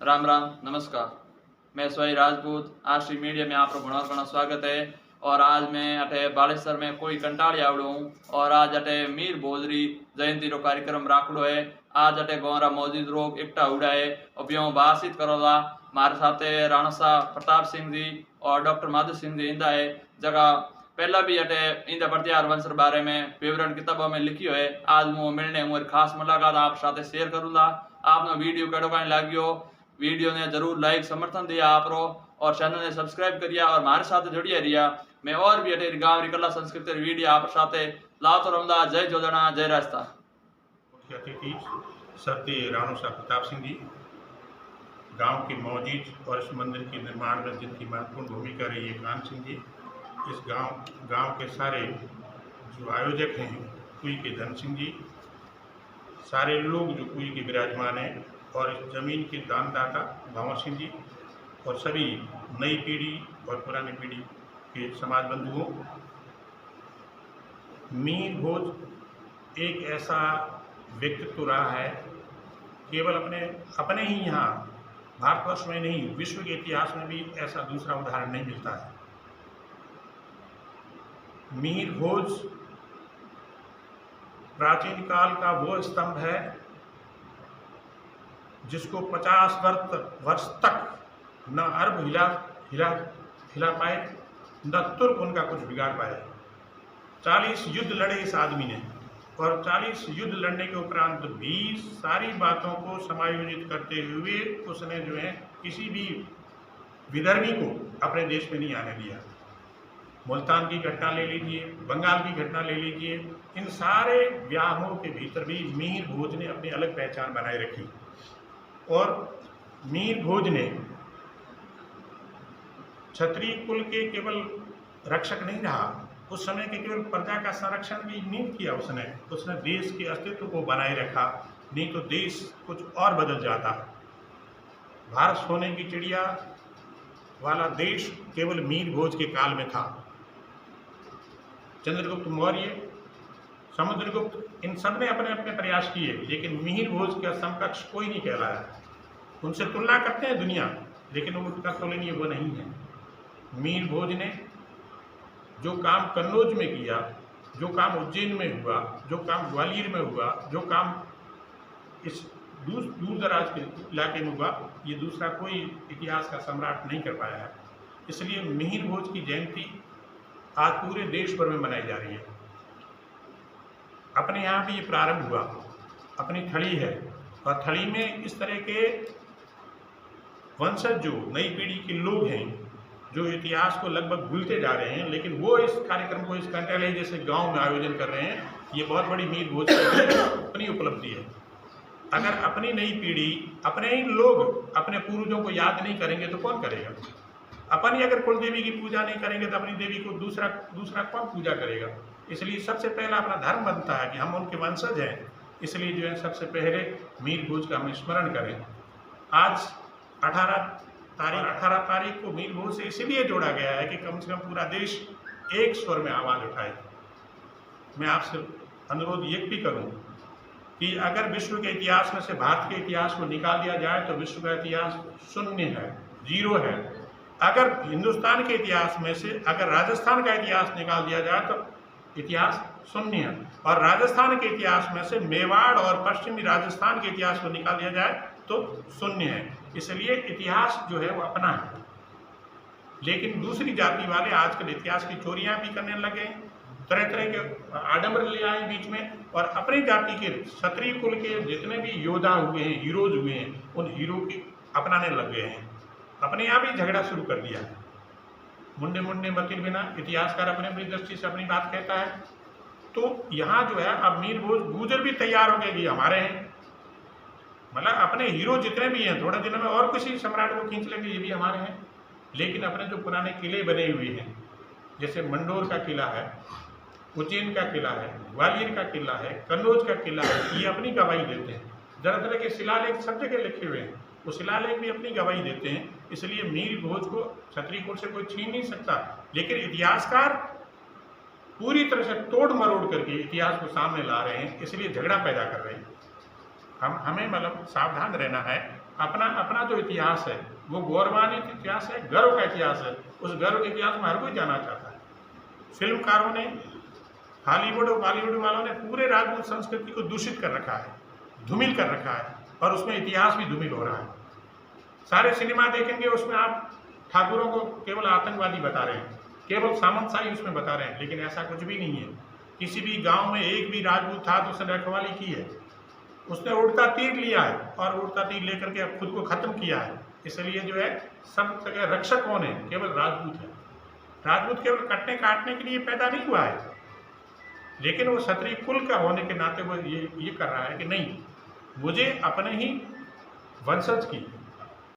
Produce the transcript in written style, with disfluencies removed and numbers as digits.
राम राम नमस्कार। मैं स्वयं राजपूत आज श्री मीडिया में आप घणा स्वागत है। और आज मैं अटे बालेश्वर में कोई कंटाली आवड़ो हूँ और आज अटे मीर भोजरी जयंती रो कार्यक्रम राखड़ो है। आज अटे गौरा मौजूद लोग एकटा हुआ है और ब्यों बातचीत करोला। मारे साथे राणा साहब प्रताप सिंह जी और डॉक्टर माधु सिंह जी इंदा है जगह पहला भी अटे इंदा प्रत्यार वंश बारे में विवरण किताबों में लिखियो है। आज मुझे मिलने हूँ खास मुलाकात आप साथे शेयर करूँगा। आपने वीडियो कड़ो कहीं लाग्यो वीडियो ने जरूर लाइक समर्थन दिया आप रो और चैनल ने सब्सक्राइब करिया और हमारे साथ जुड़िया रिया। मैं और भी अटे गांव री कला संस्कृति वीडियो आप साथे लातो रमदा। जय जोधना जय रास्ता। मुख्य अतिथि सत्य राणा साहब प्रताप सिंह जी, गांव के मौजूद और इस मंदिर के निर्माण में जिनकी महत्वपूर्ण भूमिका रही है कान सिंह जी। इस गांव के सारे जो आयोजक हैं कुई के धन सिंह जी, सारे लोग जो कुई के विराजमान हैं और इस जमीन के दानदाता भंवर सिंह जी और सभी नई पीढ़ी और पुरानी पीढ़ी के समाज बंधुओं। मीर भोज एक ऐसा व्यक्तित्व रहा है केवल अपने ही यहाँ भारतवर्ष में नहीं विश्व के इतिहास में भी ऐसा दूसरा उदाहरण नहीं मिलता है। मीर भोज प्राचीन काल का वो स्तंभ है जिसको 50 वर्ष तक न अरब हिला पाए न तुर्क उनका कुछ बिगाड़ पाए। 40 युद्ध लड़े इस आदमी ने और 40 युद्ध लड़ने के उपरांत भी सारी बातों को समायोजित करते हुए उसने जो है किसी भी विधर्मी को अपने देश में नहीं आने दिया। मुल्तान की घटना ले लीजिए, बंगाल की घटना ले लीजिए, इन सारे व्याहों के भीतर भी मीर भोज ने अपनी अलग पहचान बनाए रखी। और मीर भोज ने क्षत्रिय कुल के केवल रक्षक नहीं रहा, उस समय के केवल प्रजा का संरक्षण भी नहीं किया उसने देश के अस्तित्व को बनाए रखा। नहीं तो देश कुछ और बदल जाता। भारत सोने की चिड़िया वाला देश केवल मीर भोज के काल में था। चंद्रगुप्त मौर्य, समुद्रगुप्त, इन सब ने अपने अपने प्रयास किए लेकिन मीर भोज का समकक्ष कोई नहीं कहलाया। उनसे तुलना करते हैं दुनिया लेकिन उनका तुलनीय वो नहीं है। मीर भोज ने जो काम कन्नौज में किया, जो काम उज्जैन में हुआ, जो काम ग्वालियर में हुआ, जो काम इस दूर दराज के इलाके में हुआ, ये दूसरा कोई इतिहास का सम्राट नहीं कर पाया है। इसलिए मीर भोज की जयंती आज पूरे देश भर में मनाई जा रही है। अपने यहाँ भी ये प्रारंभ हुआ, अपनी थड़ी है और थड़ी में इस तरह के वंशज जो नई पीढ़ी के लोग हैं जो इतिहास को लगभग भूलते जा रहे हैं, लेकिन वो इस कार्यक्रम को इस कंटाले जैसे गांव में आयोजन कर रहे हैं। ये बहुत बड़ी मीर भोज की अपनी उपलब्धि है। अगर अपनी नई पीढ़ी, अपने ही लोग अपने पूर्वजों को याद नहीं करेंगे तो कौन करेगा? अपन ही अगर कुल देवी की पूजा नहीं करेंगे तो अपनी देवी को दूसरा कौन पूजा करेगा? इसलिए सबसे पहला अपना धर्म बनता है कि हम उनके वंशज हैं। इसलिए जो है सबसे पहले मीर भोज का हम स्मरण करें। आज 18 तारीख को मीर भोज से इसलिए जोड़ा गया है कि कम से कम पूरा देश एक स्वर में आवाज़ उठाए। मैं आपसे अनुरोध ये भी करूं कि अगर विश्व के इतिहास में से भारत के इतिहास को निकाल दिया जाए तो विश्व का इतिहास शून्य है, जीरो है। अगर हिंदुस्तान के इतिहास में से अगर राजस्थान का इतिहास निकाल दिया जाए तो इतिहास शून्य है, और राजस्थान के इतिहास में से मेवाड़ और पश्चिमी राजस्थान के इतिहास को निकाल दिया जाए तो शून्य है। इसलिए इतिहास जो है वो अपना है। लेकिन दूसरी जाति वाले आजकल इतिहास की चोरियां भी करने लगे, तरह तरह के आडंबर ले आए बीच में, और अपनी जाति के क्षत्रिय कुल के जितने भी योद्धा हुए हैं, हीरोज हुए हैं, उन हीरो की अपनाने लग गए हैं। अपने यहाँ भी झगड़ा शुरू कर दिया। मुंडे मुंडे मतिल बिना, इतिहासकार अपने अपनी दृष्टि से अपनी बात कहता है। तो यहाँ जो है अब मीर भोज गुजर भी तैयार हो गए कि हमारे हैं, मतलब अपने हीरो जितने भी हैं थोड़े दिनों में और किसी सम्राट को खींच लेंगे, ये भी हमारे हैं। लेकिन अपने जो पुराने किले बने हुए हैं, जैसे मंडोर का किला है, उज्जैन का किला है, ग्वालियर का किला है, कन्नौज का किला है, ये अपनी गवाही देते हैं। तरह तरह के शिलालेख सब जगह लिखे हुए हैं, वो शिलालेख भी अपनी गवाही देते हैं। इसलिए मीर भोज को क्षत्रिय कुल से कोई छीन नहीं सकता। लेकिन इतिहासकार पूरी तरह से तोड़ मरोड़ करके इतिहास को सामने ला रहे हैं, इसलिए झगड़ा पैदा कर रहे हैं। हमें मतलब सावधान रहना है। अपना अपना जो इतिहास है वो गौरवान्वित इतिहास है, गर्व का इतिहास है। उस गर्व के इतिहास में हर कोई जाना चाहता है। फिल्मकारों ने, हॉलीवुड और बॉलीवुड वालों ने पूरे राजपूत संस्कृति को दूषित कर रखा है, धूमिल कर रखा है, और उसमें इतिहास भी धूमिल हो रहा है। सारे सिनेमा देखेंगे उसमें आप ठाकुरों को केवल आतंकवादी बता रहे हैं, केवल सामंतशाही उसमें बता रहे हैं, लेकिन ऐसा कुछ भी नहीं है। किसी भी गांव में एक भी राजपूत था तो उसने रखवाली की है, उसने उड़ता तीर लिया है और उड़ता तीर लेकर के खुद को खत्म किया है। इसलिए जो है सब जगह रक्षक कौन है? केवल राजपूत है। राजपूत केवल कटने काटने के लिए पैदा नहीं हुआ है, लेकिन वो क्षत्रिय कुल का होने के नाते वो ये कर रहा है कि नहीं, मुझे अपने ही वंशज की